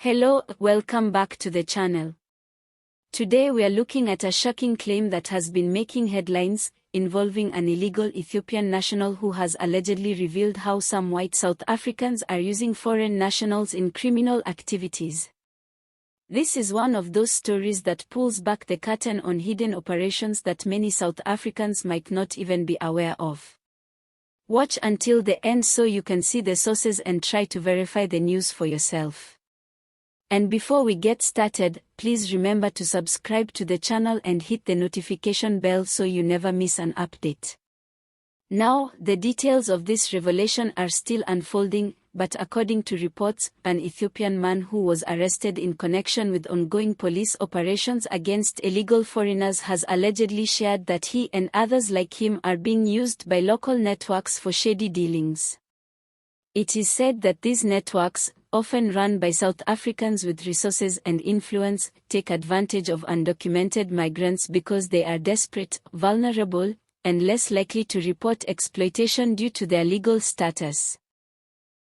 Hello, welcome back to the channel. Today we are looking at a shocking claim that has been making headlines, involving an illegal Ethiopian national who has allegedly revealed how some white South Africans are using foreign nationals in criminal activities. This is one of those stories that pulls back the curtain on hidden operations that many South Africans might not even be aware of. Watch until the end so you can see the sources and try to verify the news for yourself. And before we get started, please remember to subscribe to the channel and hit the notification bell so you never miss an update. Now, the details of this revelation are still unfolding, but according to reports, an Ethiopian man who was arrested in connection with ongoing police operations against illegal foreigners has allegedly shared that he and others like him are being used by local networks for shady dealings. It is said that these networks, often run by South Africans with resources and influence, take advantage of undocumented migrants because they are desperate, vulnerable, and less likely to report exploitation due to their legal status.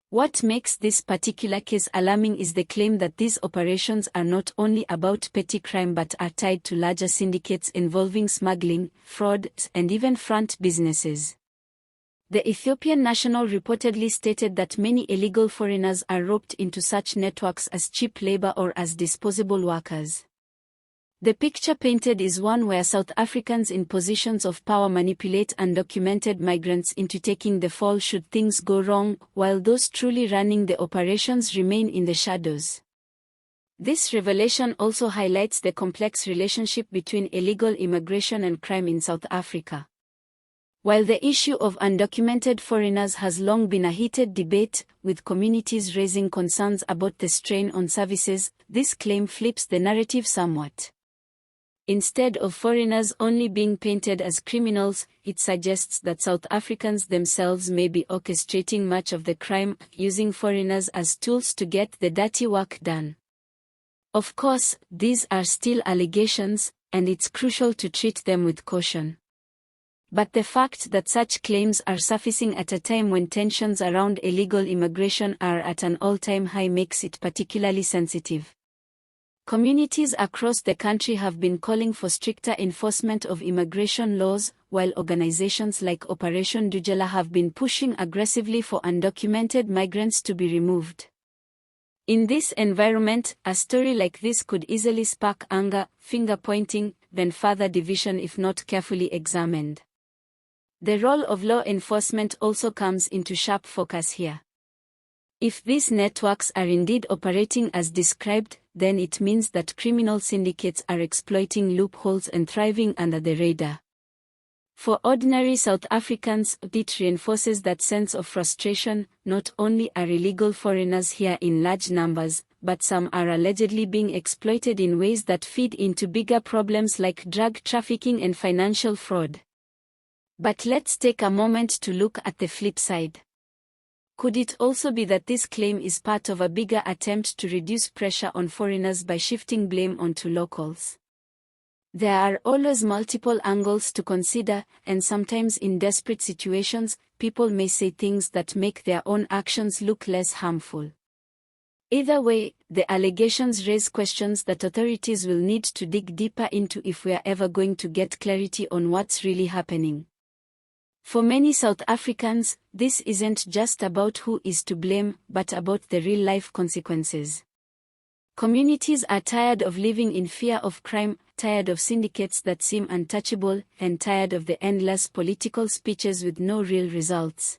What makes this particular case alarming is the claim that these operations are not only about petty crime but are tied to larger syndicates involving smuggling, fraud, and even front businesses. The Ethiopian national reportedly stated that many illegal foreigners are roped into such networks as cheap labor or as disposable workers. The picture painted is one where South Africans in positions of power manipulate undocumented migrants into taking the fall should things go wrong, while those truly running the operations remain in the shadows. This revelation also highlights the complex relationship between illegal immigration and crime in South Africa. While the issue of undocumented foreigners has long been a heated debate, with communities raising concerns about the strain on services, this claim flips the narrative somewhat. Instead of foreigners only being painted as criminals, it suggests that South Africans themselves may be orchestrating much of the crime, using foreigners as tools to get the dirty work done. Of course, these are still allegations, and it's crucial to treat them with caution. But the fact that such claims are surfacing at a time when tensions around illegal immigration are at an all-time high makes it particularly sensitive. Communities across the country have been calling for stricter enforcement of immigration laws, while organizations like Operation Dujala have been pushing aggressively for undocumented migrants to be removed. In this environment, a story like this could easily spark anger, finger-pointing, then further division if not carefully examined. The role of law enforcement also comes into sharp focus here. If these networks are indeed operating as described, then it means that criminal syndicates are exploiting loopholes and thriving under the radar. For ordinary South Africans, it reinforces that sense of frustration. Not only are illegal foreigners here in large numbers, but some are allegedly being exploited in ways that feed into bigger problems like drug trafficking and financial fraud. But let's take a moment to look at the flip side. Could it also be that this claim is part of a bigger attempt to reduce pressure on foreigners by shifting blame onto locals? There are always multiple angles to consider, and sometimes in desperate situations, people may say things that make their own actions look less harmful. Either way, the allegations raise questions that authorities will need to dig deeper into if we are ever going to get clarity on what's really happening. For many South Africans, this isn't just about who is to blame, but about the real-life consequences. Communities are tired of living in fear of crime, tired of syndicates that seem untouchable, and tired of the endless political speeches with no real results.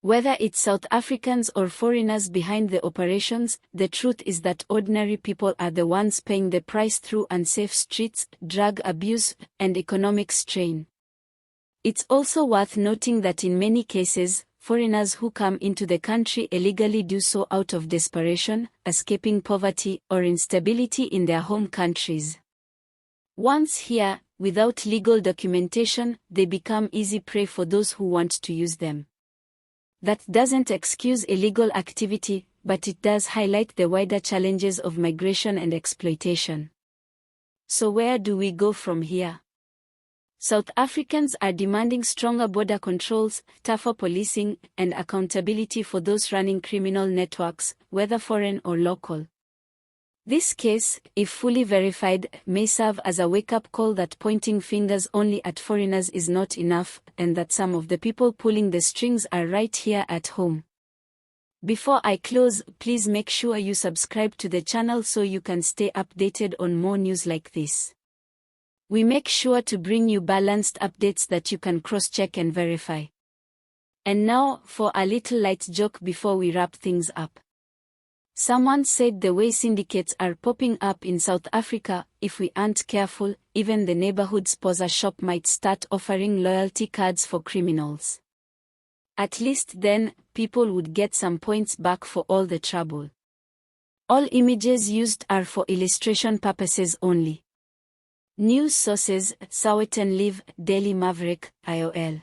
Whether it's South Africans or foreigners behind the operations, the truth is that ordinary people are the ones paying the price through unsafe streets, drug abuse, and economic strain. It's also worth noting that in many cases, foreigners who come into the country illegally do so out of desperation, escaping poverty or instability in their home countries. Once here, without legal documentation, they become easy prey for those who want to use them. That doesn't excuse illegal activity, but it does highlight the wider challenges of migration and exploitation. So where do we go from here? South Africans are demanding stronger border controls, tougher policing, and accountability for those running criminal networks, whether foreign or local. This case, if fully verified, may serve as a wake-up call that pointing fingers only at foreigners is not enough, and that some of the people pulling the strings are right here at home. Before I close, please make sure you subscribe to the channel so you can stay updated on more news like this. We make sure to bring you balanced updates that you can cross-check and verify. And now, for a little light joke before we wrap things up. Someone said the way syndicates are popping up in South Africa, if we aren't careful, even the neighborhood spoza shop might start offering loyalty cards for criminals. At least then, people would get some points back for all the trouble. All images used are for illustration purposes only. News sources: Sowetan Live, Daily Maverick, IOL.